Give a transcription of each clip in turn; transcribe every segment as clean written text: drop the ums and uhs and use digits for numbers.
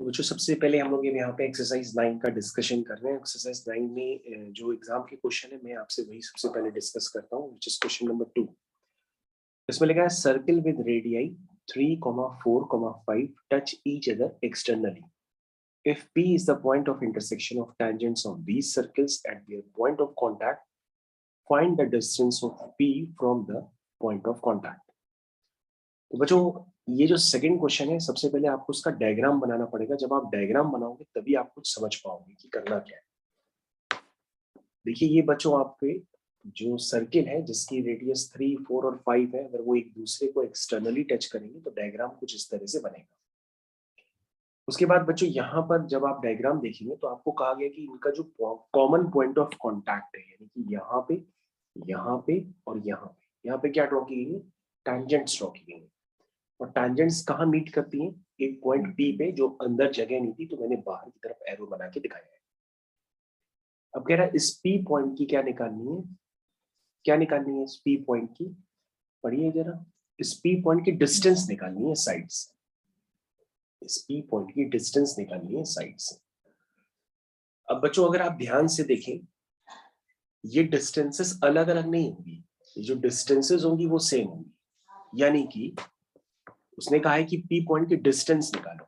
तो बच्चों सबसे पहले हम लोग यहाँ पे एक्सरसाइज 9 का डिस्कशन कर रहे हैं। एक्सरसाइज 9 में जो एग्जाम के क्वेश्चन है मैं आपसे वही सबसे पहले डिस्कस करता हूँ, व्हिच इज क्वेश्चन नंबर 2। इसमें लिखा है circle with radii 3, 4, 5 touch each other externally. If P is the point of intersection of tangents of these circles at their point of contact, find the distance of P from the point of contact. तो बच्चों ये जो second question है, सबसे पहले आपको उसका diagram बनाना पड़ेगा। जब आप डायग्राम बनाओगे तभी आप कुछ समझ पाओगे कि करना क्या है। देखिए ये बच्चों आपके जो सर्किल है जिसकी रेडियस 3, 4 और 5 है, अगर वो एक दूसरे को एक्सटर्नली टच करेंगे तो डायग्राम कुछ इस तरह से बनेगा। उसके बाद बच्चों यहाँ पर जब आप डायग्राम देखेंगे तो आपको कहा गया कि इनका जो कॉमन पॉइंट ऑफ कांटेक्ट है, यानी कि यहाँ पे और यहाँ पे क्या ड्रॉ की गई है, टैंजेंट्स ड्रॉ की गई है। और टैंजेंट्स कहाँ मीट करती हैं, एक पॉइंट पी पे जो अंदर जगह नहीं थी, तो मैंने बाहर की तरफ एरो बना के दिखाया है। अब कह रहा है इस पी पॉइंट की क्या निकालनी है, इस पी पॉइंट की, पढ़िए जरा, इस पी पॉइंट की डिस्टेंस निकालनी है साइड से। इस पी पॉइंट की डिस्टेंस निकालनी है साइड से। अब बच्चों अगर आप ध्यान से देखें, ये डिस्टेंसेस अलग अलग नहीं होंगी, ये जो डिस्टेंसेस होंगी वो सेम होंगी। यानी कि उसने कहा है कि पी पॉइंट की डिस्टेंस निकालो,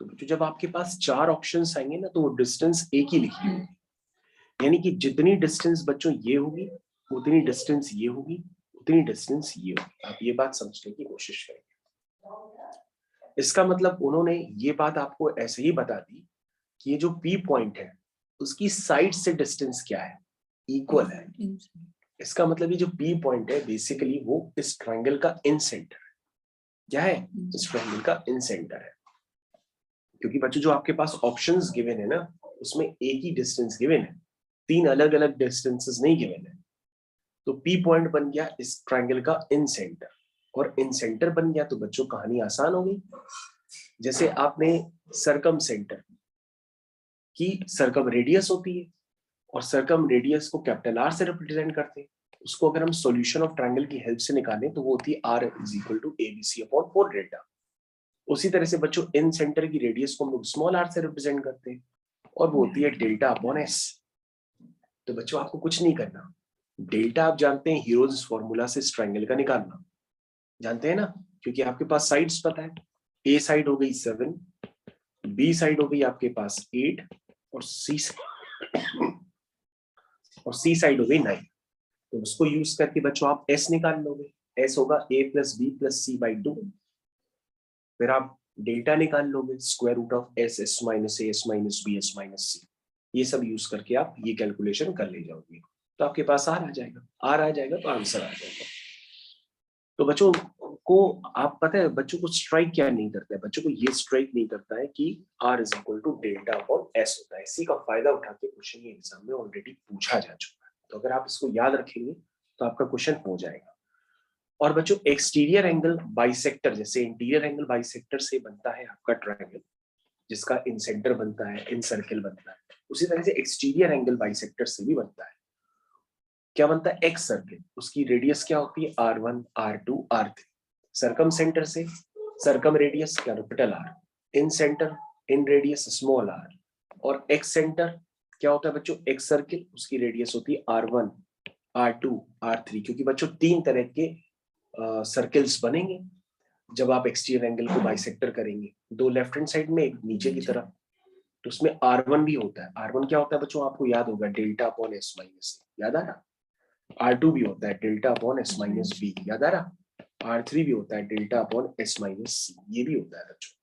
तो बच्चों जब आपके पास 4 ऑप्शंस आएंगे ना, तो वो डिस्टेंस एक ही लिखी होगी। यानी कि जितनी डिस्टेंस बच्चों ये होगी, उतनी डिस्टेंस ये होगी, उतनी डिस्टेंस ये होगी। आप ये बात समझने की कोशिश करेंगे। इसका मतलब उन्होंने ये बात आपको ऐसे ही बता दी कि ये जो पी पॉइंट है उसकी साइड से डिस्टेंस क्या है, इक्वल है। इसका मतलब ये जो पी पॉइंट है बेसिकली वो इस ट्रायंगल का इन सेंटर है। क्या है, इस ट्रायंगल का इन सेंटर है। क्योंकि बच्चों जो आपके पास ऑप्शंस गिवन है ना, उसमें एक ही डिस्टेंस गिवन है, 3 अलग अलग डिस्टेंसेस नहीं गिवन है। तो पी पॉइंट बन गया इस ट्रायंगल का इन सेंटर, और इन सेंटर बन गया तो बच्चों कहानी आसान हो गई। जैसे आपने सरकम सेंटर की सरकम रेडियस होती है, और सरकम रेडियस को कैपिटल आर से रिप्रेजेंट करते हैं। उसको अगर हम सॉल्यूशन ऑफ ट्रायंगल की हेल्प से निकालें तो वो होती है r is equal to abc upon 4 delta. उसी तरह से बच्चों इन सेंटर की रेडियस को हम लोग स्मॉल r से रिप्रेजेंट करते हैं, और वो होती है डेल्टा अपॉन s। तो बच्चों आपको कुछ नहीं करना, डेल्टा आप जानते हैं हीरोज फॉर्मूला से इस ट्रायंगल का निकालना, जानते हैं ना, क्योंकि आपके पास साइड्स पता है। ए साइड हो गई 7, बी साइड हो गई आपके पास 8, और सी साइड हो गई 9। तो उसको यूज करके बच्चों आप s निकाल लोगे। s होगा a plus B plus C by 2। फिर आप डेल्टा निकाल लोगे, square root of s, s minus a, s minus b, s minus c। ये सब यूज करके आप ये कैलकुलेशन कर ले जाओगे, तो आपके पास आर आ जाएगा, तो आंसर आ जाएगा। तो बच्चों को आप पता है, बच्चों को स्ट्राइक क्या नहीं करता है, बच्चों को ये स्ट्राइक नहीं करता है कि r is equal to delta upon s होता है। इसी का फायदा उठा के क्वेश्चन ये एग्जाम में ऑलरेडी पूछा जा चुका है। तो अगर आप इसको याद रखेंगे तो आपका क्वेश्चन हो जाएगा। और बच्चों एक्सटीरियर एंगल बाइसेक्टर, जैसे इंटीरियर एंगल बाइसेक्टर से बनता है आपका ट्रायंगल, जिसका इन सेंटर बनता है, इन सर्किल बनता है, उसी तरह से एक्सटीरियर एंगल बाइसेक्टर से भी बनता है। क्या बनता है, एक्स सर्किल, उसकी रेडियस क्या होती है, r1, r2, r3। Circumcentre circumradius रेडियस कैपिटल R, incentre inradius small r, और एक्स सेंटर क्या होता है बच्चों, एक्स सर्किल, उसकी रेडियस होती है r1, r2, r3। क्योंकि बच्चों 3 तरह के सर्किल्स बनेंगे जब आप एक्सटीरियर एंगल को बाइसेक्टर करेंगे, 2 लेफ्ट हैंड साइड में, एक नीचे की तरफ। तो उसमें r1 भी होता है। r1 क्या होता है बच्चों, आपको याद होगा, डेल्टा अपॉन s माइनस, याद आ रहा। r2 भी होता है delta upon s minus B, याद आ रहा। r3 भी होता है delta upon s minus C, ये भी होता है बच्चों।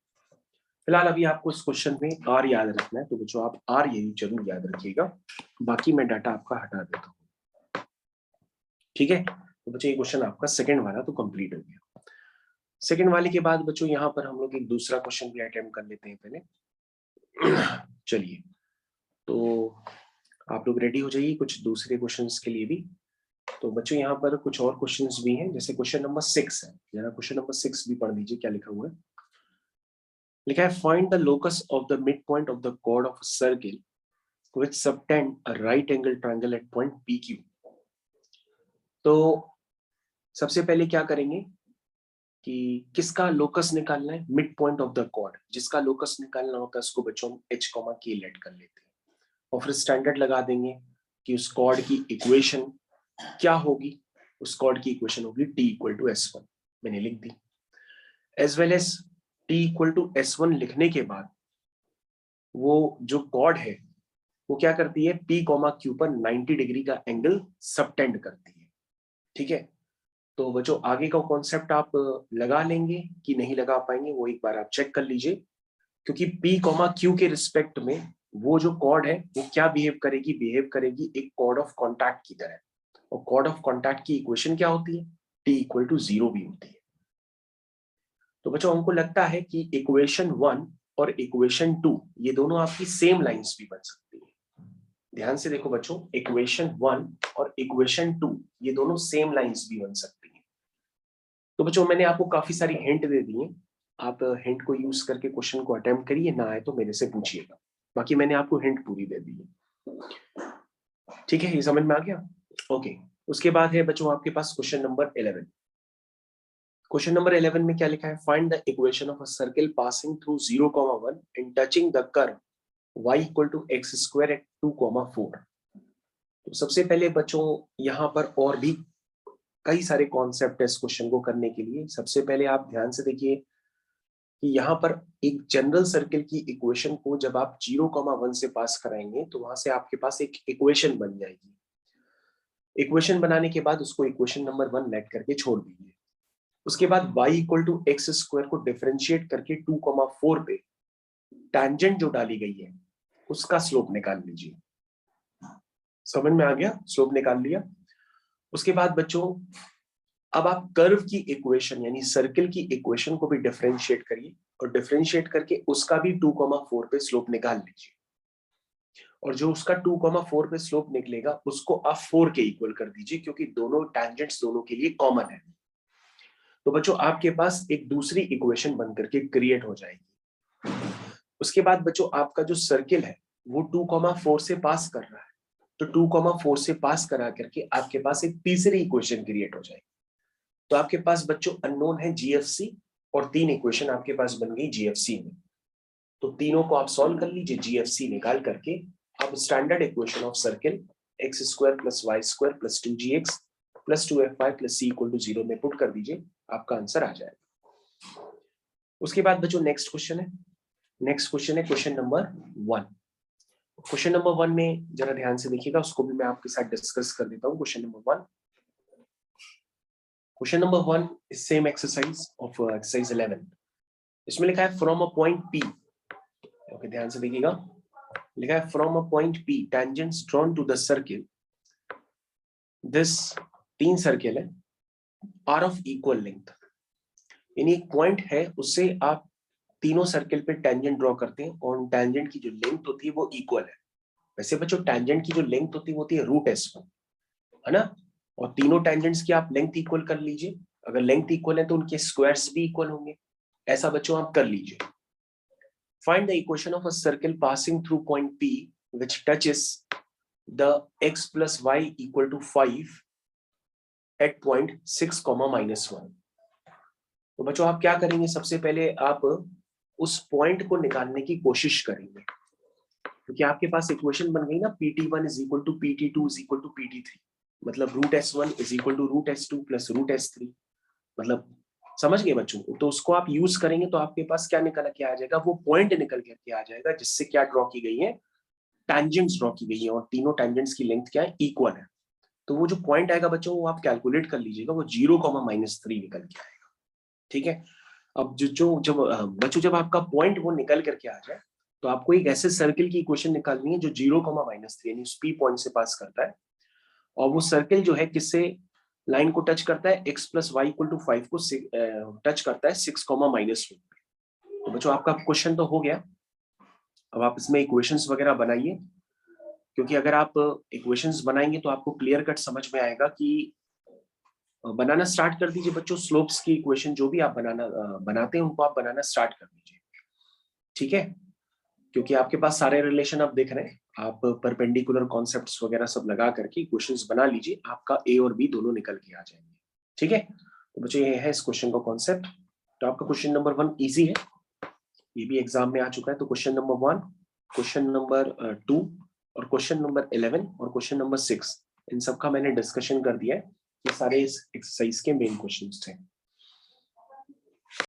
फिलहाल अभी आपको इस क्वेश्चन में r याद रखना है, तो बच्चों आप r यही जरूर याद रखिएगा, बाकी मैं डाटा आपका हटा देता हूँ। ठीक है, तो बच्चों ये क्वेश्चन आपका सेकंड वाला तो कंप्लीट हो गया। सेकंड वाले के बाद बच्चों यहाँ पर हम लोग एक दूसरा क्वेश्चन भी अटेम्प्ट कर लेते हैं पहले। चलिए, तो आप लोग रेडी हो जाइए कुछ दूसरे क्वेश्चंस के लिए भी। तो बच्चों यहाँ पर कुछ और क्वेश्चंस भी हैं, जैसे क्वेश्चन नंबर 6 है, जरा क्वेश्चन नंबर 6 भी पढ़ लीजिए, क्या लिखा हुआ है। लिखा है find the locus of the midpoint of the chord of circle which subtend a right angle triangle at point PQ। तो सबसे पहले क्या करेंगे कि किसका लोकस निकालना है, midpoint of the chord, जिसका लोकस निकालना होता है उसको बच्चों हम h, k लेट कर लेते हैं और फिर स्टैंडर्ड लगा देंगे कि उस कॉर्ड की इक्वेशन क्या होगी। उस कॉर्ड की इक्वेशन होगी t इक्वल टू s1, मैंने लिख दी। As well as t equal to s1 लिखने के बाद वो जो कॉर्ड है वो क्या करती है, p, q पर 90 डिग्री का एंगल सबटेंड करती है। ठीक है, तो बच्चों आगे का कॉन्सेप्ट आप लगा लेंगे कि नहीं लगा पाएंगे वो एक बार आप चेक कर लीजिए, क्योंकि p, q के रिस्पेक्ट में वो जो कॉर्ड है वो क्या बिहेव करेगी एक कॉर्ड ऑफ कॉन्टैक्ट की तरह। और कॉर्ड ऑफ कॉन्टैक्ट की इक्वेशन क्या होती है, t इक्वल टू 0 भी होती है। तो बच्चों हमको लगता है कि इक्वेशन 1 और इक्वेशन 2 ये दोनों आपकी सेम लाइंस भी बन सकती है। ध्यान से देखो बच्चों, इक्वेशन 1 और इक्वेशन 2 ये दोनों सेम लाइंस भी बन सकती है। तो बच्चों मैंने आपको काफी सारी हिंट दे दी है, आप हिंट को यूज करके क्वेश्चन को अटेम्प्ट करिए, ना आए तो मेरे से पूछिएगा, बाकी मैंने आपको हिंट पूरी दे दी है। ठीक है, ये समझ में आ गया? ओके, उसके बाद है बच्चों आपके पास क्वेश्चन नंबर 11। क्वेश्चन नंबर 11 में क्या लिखा है, find the equation of a circle passing through 0,1 and touching the curve y equal to x square at 2,4। तो सबसे पहले बच्चों यहाँ पर और भी कई सारे कॉन्सेप्ट है इस क्वेश्चन को करने के लिए। सबसे पहले आप ध्यान से देखिए कि यहाँ पर एक जनरल सर्किल की इक्वेशन को जब आप 0,1 से पास कराएंगे तो वहां से आपके पास एक इक्वेशन बन जाएगी। इक्वेशन बनाने के बाद उसको इक्वेशन नंबर 1 लेट करके छोड़ दीजिए। उसके बाद y equal to X square को डिफरेंशिएट करके 2,4 पे टैंजेंट जो डाली गई है उसका स्लोप निकाल लीजिए। समझ में आ गया? स्लोप निकाल लिया। उसके बाद बच्चों अब आप कर्व की इक्वेशन यानी सर्किल की इक्वेशन को भी डिफरेंशिएट करिए और डिफरेंशिएट करके उसका भी 2,4 पे स्लोप निकाल लीजिए। और जो उसका 2,4 पे स्लोप निकलेगा उसको आप 4 के इक्वल कर दीजिए, क्योंकि दोनों टैंजेंट्स दोनों के लिए कॉमन है। तो बच्चों आपके पास एक दूसरी इक्वेशन बन करके क्रिएट हो जाएगी। उसके बाद बच्चों आपका जो सर्किल है वो 2,4 से पास कर रहा है, तो 2,4 से पास करा करके आपके पास एक तीसरी इक्वेशन क्रिएट हो जाएगी। तो आपके पास बच्चों अननोन है GFC और 3 इक्वेशन आपके पास बन गई GFC में। तो तीनों को आप सॉल्व कर लीजिए GFC निकाल करके। अब standard equation of circle x स्क्वायर plus Y square plus 2gx plus 2fy plus c equal to 0 में पुट कर दीजिए, आपका आंसर आ जाएगा। उसके बाद बच्चों नेक्स्ट क्वेश्चन है क्वेश्चन नंबर 1। क्वेश्चन नंबर 1 में जरा ध्यान से देखिएगा, उसको भी मैं आपके साथ डिस्कस कर देता हूँ। Question number 1 is same exercise of exercise 11। इसमें लिखा है from a point P, okay ध्यान से देखिएगा, लिखा है from a point P tangents drawn to the circle, this 3 circle है आर ऑफ इक्वल लेंथ। यानी एक पॉइंट है उससे आप तीनों सर्किल पे टेंजेंट ड्रॉ करते हैं और टेंजेंट की जो लेंथ होती है वो इक्वल है। वैसे बच्चों टेंजेंट की जो लेंथ होती है रूट s1, है ना, और तीनों टेंजेंट्स की आप लेंथ इक्वल कर लीजिए। अगर लेंथ इक्वल है तो उनके स्क्वायर्स भी इक्वल होंगे, ऐसा बच्चों आप कर लीजिए। Find the equation of a circle passing through point P which touches the x plus y equal to 5 at point 6, -1। तो बच्चों आप क्या करेंगे, सबसे पहले आप उस पॉइंट को निकालने की कोशिश करेंगे, क्योंकि आपके पास इक्वेशन बन गई ना pt1 is equal to pt2 is equal to pt3, मतलब root s1 is equal to root s2 plus root s3, मतलब समझ गए बच्चों? तो उसको आप यूज करेंगे तो आपके पास क्या निकल के आ जाएगा, वो पॉइंट निकल के आ जाएगा जिससे क्या ड्रॉ की गई है, टैंजेंट्स ड्रॉ की गई है, और तीनों टैंजेंट्स की लेंथ क्या है, इक्वल है। तो वो जो पॉइंट आएगा बच्चों वो आप कैलकुलेट कर लीजिएगा, वो 0,-3 निकल के आएगा। ठीक है, अब जब बच्चों जब आपका पॉइंट वो निकल करके आ जाए तो आपको एक ऐसे सर्किल की इक्वेशन निकालनी है जो 0,-3 यानी उस P पॉइंट से पास करता है, और वो सर्किल जो है किससे लाइन को टच करता है, x plus Y equal to 5 को टच करता है 6, -1। तो बच्चों आपका क्वेश्चन तो हो गया। अब आप इसमें इक्वेशंस वगैरह बनाइए, क्योंकि अगर आप इक्वेशंस बनाएंगे तो आपको क्लियर कट समझ में आएगा कि बनाना स्टार्ट कर दीजिए बच्चों। स्लोप्स की इक्वेशन जो भी आप बनाते हैं उनको आप बनाना स्टार्ट कर दीजिए, ठीक है, क्योंकि आपके पास सारे रिलेशन आप देख रहे हैं, आप परपेंडिकुलर कॉन्सेप्ट्स वगैरह सब लगा करके इक्वेशंस बना लीजिए, आपका ए और बी दोनों निकल के आ जाएंगे। ठीक है, तो बच्चों ये है इस क्वेश्चन का कॉन्सेप्ट। तो आपका क्वेश्चन नंबर 1 इजी है, ये भी एग्जाम में आ चुका है। तो क्वेश्चन नंबर 1, क्वेश्चन नंबर 2 और क्वेश्चन नंबर 11 और क्वेश्चन नंबर 6 इन सब का मैंने डिस्कशन कर दिया है। ये सारे इस एक्सरसाइज के मेन क्वेश्चंस थे।